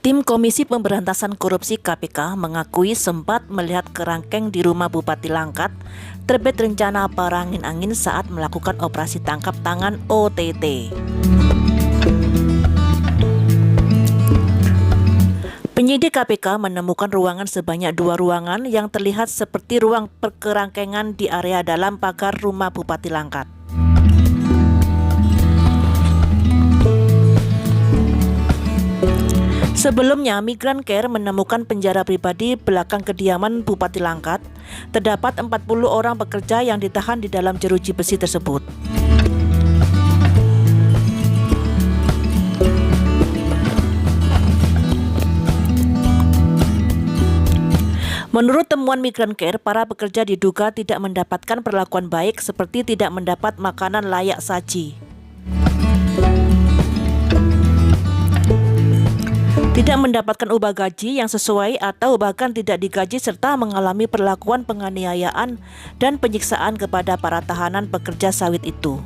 Tim Komisi Pemberantasan Korupsi KPK mengakui sempat melihat kerangkeng di rumah Bupati Langkat terbit rencana perangin-angin saat melakukan operasi tangkap tangan OTT. Penyidik KPK menemukan ruangan sebanyak 2 ruangan yang terlihat seperti ruang perkerangkengan di area dalam pagar rumah Bupati Langkat. Sebelumnya, Migran Care menemukan penjara pribadi belakang kediaman Bupati Langkat. Terdapat 40 orang pekerja yang ditahan di dalam jeruji besi tersebut. Menurut temuan Migran Care, para pekerja diduga tidak mendapatkan perlakuan baik seperti tidak mendapat makanan layak saji, tidak mendapatkan upah gaji yang sesuai atau bahkan tidak digaji serta mengalami perlakuan penganiayaan dan penyiksaan kepada para tahanan pekerja sawit itu.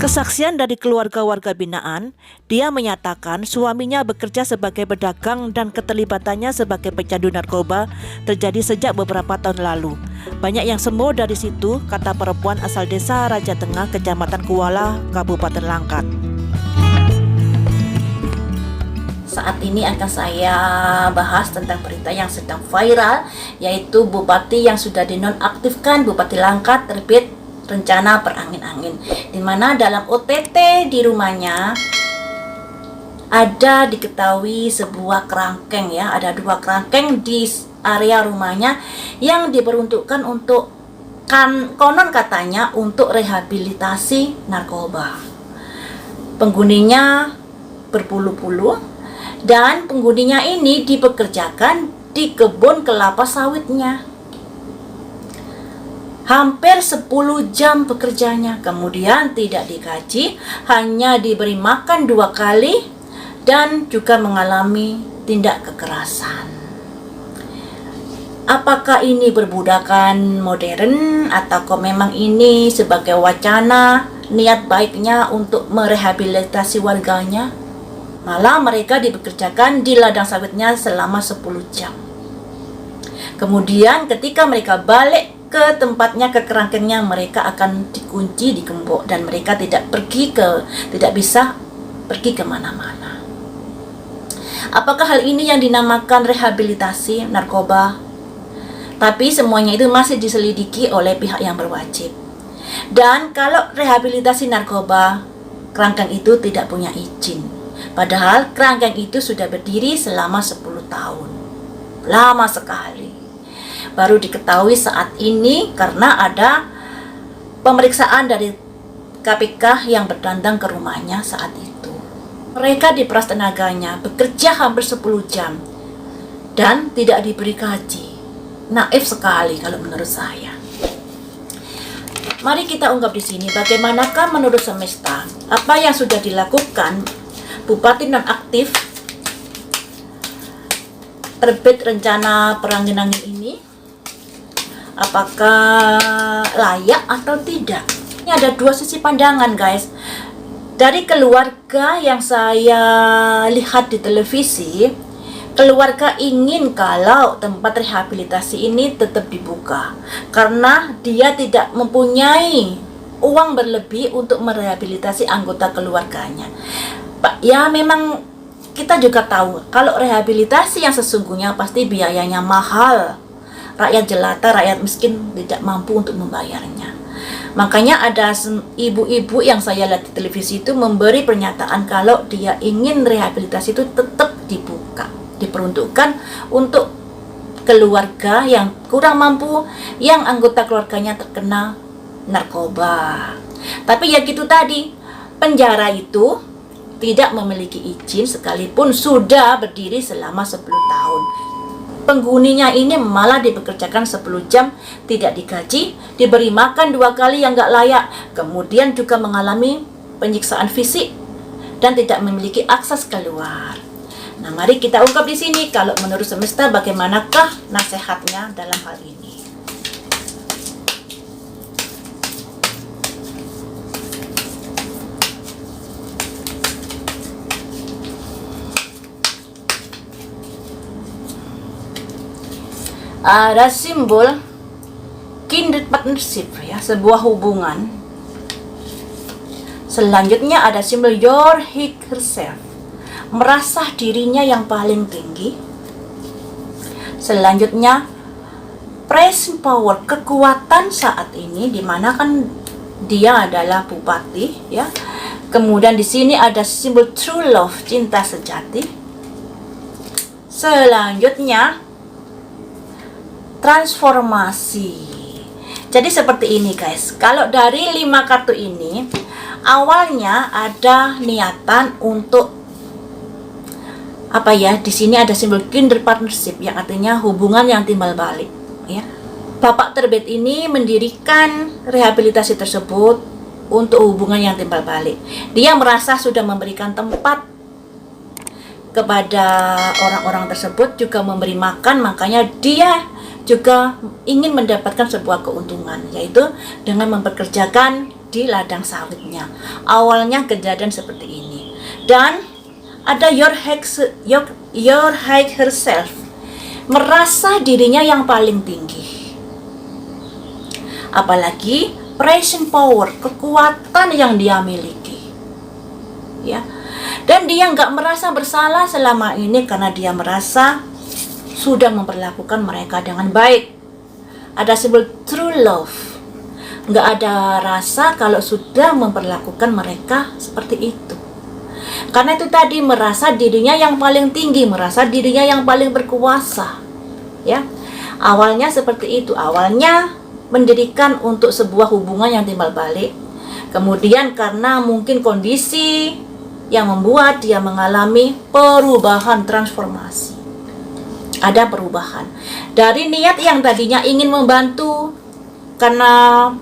Kesaksian dari keluarga warga binaan, dia menyatakan suaminya bekerja sebagai pedagang dan keterlibatannya sebagai pecandu narkoba terjadi sejak beberapa tahun lalu. Banyak yang sembuh dari situ, kata perempuan asal desa Raja Tengah, Kecamatan Kuala, Kabupaten Langkat. Saat ini akan saya bahas tentang berita yang sedang viral, yaitu Bupati yang sudah dinonaktifkan, Bupati Langkat terbit rencana perangin-angin, di mana dalam OTT di rumahnya ada diketahui sebuah kerangkeng, ya, ada 2 kerangkeng di area rumahnya yang diperuntukkan untuk konon katanya untuk rehabilitasi narkoba. Penghuninya berpuluh-puluh dan penghuninya ini dipekerjakan di kebun kelapa sawitnya. Hampir 10 jam bekerjanya, kemudian tidak digaji, hanya diberi makan 2 kali dan juga mengalami tindak kekerasan. Apakah ini perbudakan modern atau memang ini sebagai wacana niat baiknya untuk merehabilitasi warganya? Malah mereka dipekerjakan di ladang sawitnya selama 10 jam. Kemudian ketika mereka balik ke tempatnya, ke kerangkengnya, mereka akan dikunci, digembok, dan mereka tidak bisa pergi kemana-mana. Apakah hal ini yang dinamakan rehabilitasi narkoba? Tapi semuanya itu masih diselidiki oleh pihak yang berwajib. Dan kalau rehabilitasi narkoba, kerangkeng itu tidak punya izin. Padahal kerangkeng itu sudah berdiri selama 10 tahun. Lama sekali. Baru diketahui saat ini karena ada pemeriksaan dari KPK yang bertandang ke rumahnya saat itu. Mereka diperas tenaganya, bekerja hampir 10 jam dan tidak diberi gaji. Naif sekali kalau menurut saya. Mari kita ungkap di sini bagaimanakah menurut semesta apa yang sudah dilakukan Bupati nonaktif terbit rencana perangin-angin ini. Apakah layak atau tidak? Ini ada 2 sisi pandangan, guys. Dari keluarga yang saya lihat di televisi, keluarga ingin kalau tempat rehabilitasi ini tetap dibuka karena dia tidak mempunyai uang berlebih untuk merehabilitasi anggota keluarganya. Ya memang kita juga tahu kalau rehabilitasi yang sesungguhnya pasti biayanya mahal. Rakyat jelata, rakyat miskin tidak mampu untuk membayarnya. Makanya ada ibu-ibu yang saya lihat di televisi itu memberi pernyataan kalau dia ingin rehabilitasi itu tetap dibuka, diperuntukkan untuk keluarga yang kurang mampu, yang anggota keluarganya terkena narkoba. Tapi ya gitu tadi, penjara itu tidak memiliki izin sekalipun sudah berdiri selama 10 tahun. Penghuninya ini malah dipekerjakan 10 jam, tidak digaji, diberi makan 2 kali yang gak layak, kemudian juga mengalami penyiksaan fisik dan tidak memiliki akses keluar. Nah, mari kita ungkap di sini kalau menurut semesta bagaimanakah nasihatnya dalam hal ini. ada simbol kindred partnership ya, sebuah hubungan. Selanjutnya ada simbol your high herself, merasa dirinya yang paling tinggi. Selanjutnya present power, kekuatan saat ini, dimana kan dia adalah bupati ya. Kemudian di sini ada simbol true love, cinta sejati. Selanjutnya transformasi. Jadi seperti ini guys. Kalau dari 5 kartu ini, awalnya ada niatan untuk apa ya? Di sini ada simbol kindred partnership yang artinya hubungan yang timbal balik ya. Bapak terbit ini mendirikan rehabilitasi tersebut untuk hubungan yang timbal balik. Dia merasa sudah memberikan tempat kepada orang-orang tersebut, juga memberi makan, makanya dia juga ingin mendapatkan sebuah keuntungan, yaitu dengan mempekerjakan di ladang sawitnya. Awalnya kejadian seperti ini. Dan ada your high herself, merasa dirinya yang paling tinggi. Apalagi present power, kekuatan yang dia miliki ya. Dan dia nggak merasa bersalah selama ini karena dia merasa sudah memperlakukan mereka dengan baik. Ada simbol true love, nggak ada rasa kalau sudah memperlakukan mereka seperti itu. Karena itu tadi, merasa dirinya yang paling tinggi, merasa dirinya yang paling berkuasa ya. Awalnya seperti itu, awalnya mendirikan untuk sebuah hubungan yang timbal balik. Kemudian karena mungkin kondisi yang membuat dia mengalami perubahan, transformasi. Ada perubahan dari niat yang tadinya ingin membantu karena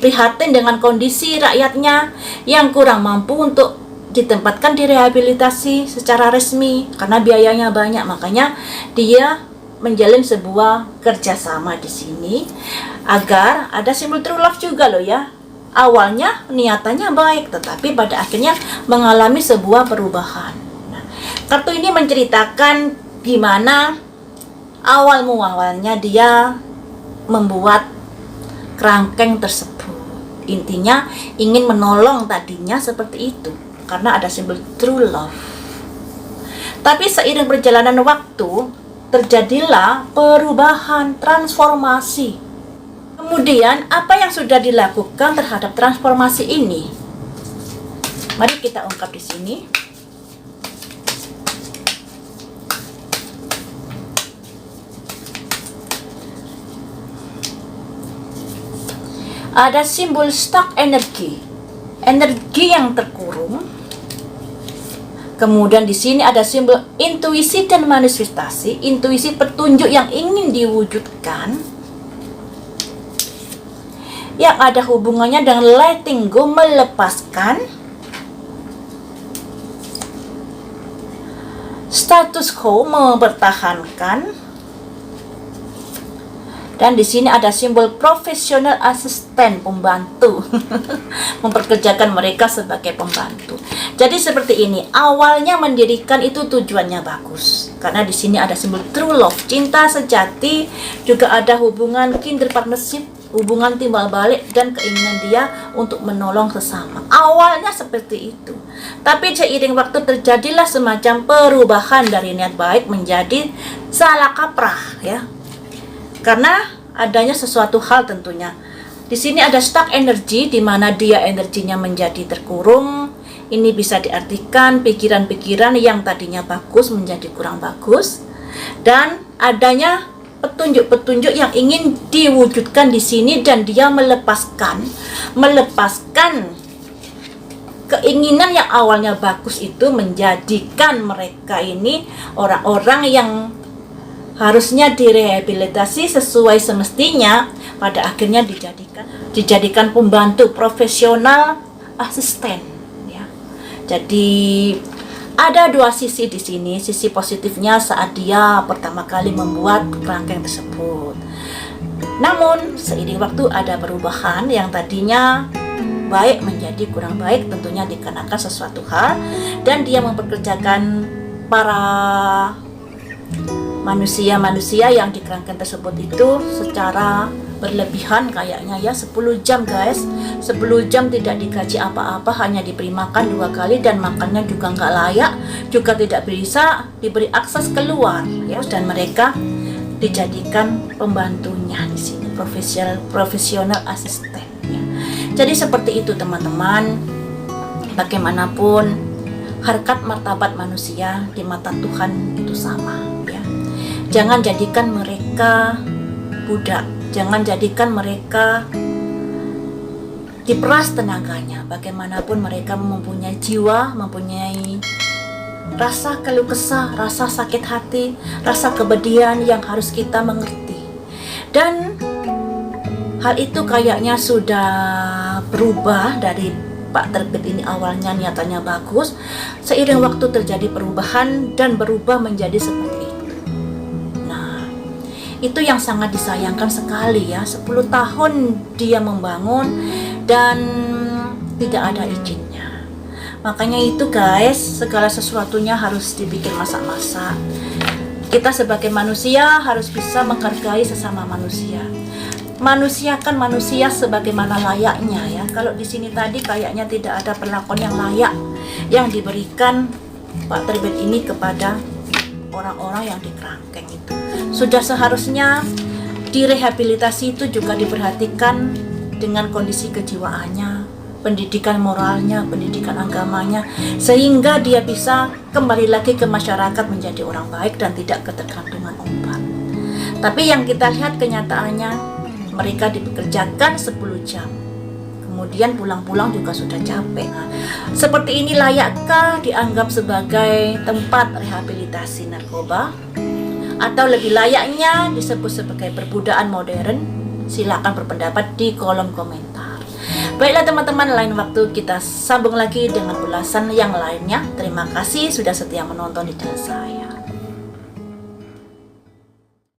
prihatin dengan kondisi rakyatnya yang kurang mampu untuk ditempatkan di rehabilitasi secara resmi karena biayanya banyak. Makanya dia menjalin sebuah kerjasama di sini agar ada simbol true love juga loh ya. Awalnya niatannya baik, tetapi pada akhirnya mengalami sebuah perubahan. Nah, kartu ini menceritakan gimana awalnya dia membuat kerangkeng tersebut. Intinya ingin menolong tadinya seperti itu, karena ada simbol true love. Tapi seiring perjalanan waktu, terjadilah perubahan, transformasi. Kemudian, apa yang sudah dilakukan terhadap transformasi ini? Mari kita ungkap di sini. Ada simbol stuck energi, energi yang terkurung. Kemudian di sini ada simbol intuisi dan manifestasi, intuisi petunjuk yang ingin diwujudkan, yang ada hubungannya dengan letting go, melepaskan, status quo, mempertahankan. Dan di sini ada simbol profesional asisten, pembantu. Memperkerjakan mereka sebagai pembantu. Jadi seperti ini, awalnya mendirikan itu tujuannya bagus. Karena di sini ada simbol true love, cinta sejati, juga ada hubungan kindred partnership, hubungan timbal balik, dan keinginan dia untuk menolong sesama. Awalnya seperti itu. Tapi seiring waktu terjadilah semacam perubahan dari niat baik menjadi salah kaprah ya. Karena adanya sesuatu hal tentunya. Di sini ada stuck energy, di mana dia energinya menjadi terkurung. Ini bisa diartikan pikiran-pikiran yang tadinya bagus menjadi kurang bagus, dan adanya petunjuk-petunjuk yang ingin diwujudkan di sini, dan dia melepaskan keinginan yang awalnya bagus itu, menjadikan mereka ini orang-orang yang harusnya direhabilitasi sesuai semestinya, pada akhirnya dijadikan pembantu profesional asisten ya. Jadi ada dua sisi di sini. Sisi positifnya saat dia pertama kali membuat kerangkeng tersebut. Namun seiring waktu ada perubahan, yang tadinya baik menjadi kurang baik, tentunya dikarenakan sesuatu hal, dan dia mempekerjakan para manusia-manusia yang di kerangkeng tersebut itu secara berlebihan kayaknya ya, 10 jam guys, 10 jam tidak digaji apa-apa, hanya diberi makan 2 kali dan makannya juga nggak layak, juga tidak bisa diberi akses keluar ya, dan mereka dijadikan pembantunya di sini, profesional asisten ya. Jadi seperti itu teman-teman, bagaimanapun harkat martabat manusia di mata Tuhan itu sama ya. Jangan jadikan mereka budak, jangan jadikan mereka diperas tenaganya. Bagaimanapun mereka mempunyai jiwa, mempunyai rasa keluh kesah, rasa sakit hati, rasa kebedian yang harus kita mengerti. Dan hal itu kayaknya sudah berubah dari Pak Terbit ini. Awalnya niatannya bagus, seiring waktu terjadi perubahan dan berubah menjadi seperti itu. Nah, itu yang sangat disayangkan sekali ya. 10 tahun dia membangun dan tidak ada izinnya. Makanya itu guys, segala sesuatunya harus dibikin masak-masak. Kita sebagai manusia harus bisa menghargai sesama manusia. Manusia kan manusia sebagaimana layaknya ya. Kalau di sini tadi kayaknya tidak ada perlakuan yang layak yang diberikan Pak Terbit ini kepada orang-orang yang di kerangkeng itu. Sudah seharusnya direhabilitasi itu juga diperhatikan dengan kondisi kejiwaannya, pendidikan moralnya, pendidikan agamanya, sehingga dia bisa kembali lagi ke masyarakat menjadi orang baik dan tidak ketergantungan obat. Tapi yang kita lihat kenyataannya, mereka dipekerjakan 10 jam, kemudian pulang-pulang juga sudah capek. Nah, seperti ini layakkah dianggap sebagai tempat rehabilitasi narkoba? Atau lebih layaknya disebut sebagai perbudakan modern? Silakan berpendapat di kolom komentar. Baiklah teman-teman, lain waktu kita sambung lagi dengan ulasan yang lainnya. Terima kasih sudah setia menonton di channel saya.